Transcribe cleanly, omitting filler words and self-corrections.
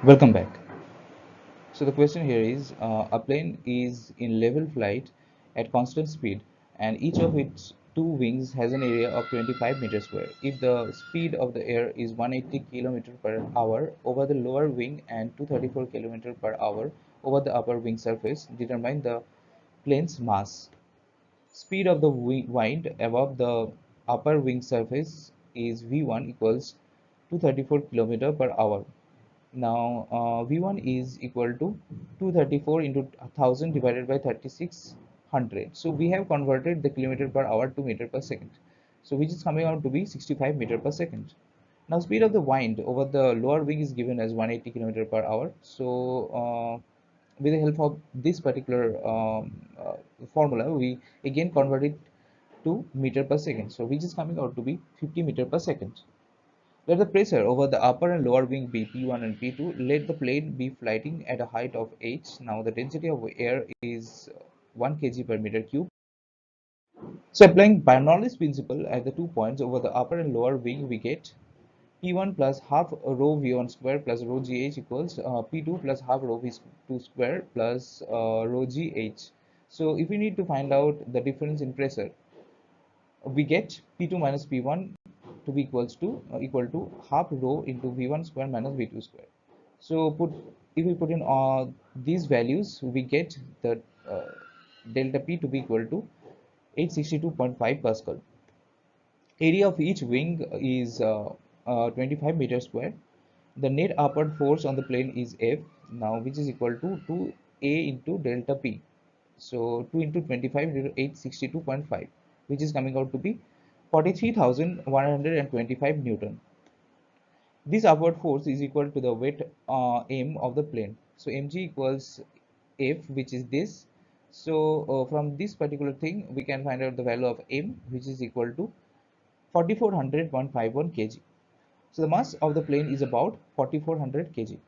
Welcome back. So the question here is a plane is in level flight at constant speed and each of its two wings has an area of 25 meters square. If the speed of the air is 180 kilometer per hour over the lower wing and 234 kilometer per hour over the upper wing surface, determine the plane's mass. Speed of the wind above the upper wing surface is V1 equals 234 kilometer per hour. Now V1 is equal to 234 into 1000 divided by 3600. So we have converted the kilometer per hour to meter per second. So which is coming out to be 65 meter per second. Now speed of the wind over the lower wing is given as 180 kilometer per hour. So with the help of this particular formula, we again convert it to meter per second. So which is coming out to be 50 meter per second. Let the pressure over the upper and lower wing be P1 and P2. Let the plane be flying at a height of h. Now the density of air is 1 kg per meter cube. So applying Bernoulli's principle at the 2 points over the upper and lower wing, we get P1 plus half rho V1 square plus rho GH equals P2 plus half rho V2 square plus rho GH. So if we need to find out the difference in pressure, we get P2 minus P1 to be equal to half rho into V1 square minus V2 square. So if we put in these values, we get the delta P to be equal to 862.5 Pascal. Area of each wing is 25 meters square. The net upward force on the plane is F now, which is equal to 2A into delta P. So 2 into 25 into 862.5, which is coming out to be 43,125 Newton. This upward force is equal to the weight m of the plane. So mg equals F, which is this. So from this particular thing, we can find out the value of m, which is equal to 4400.51 kg. So the mass of the plane is about 4400 kg.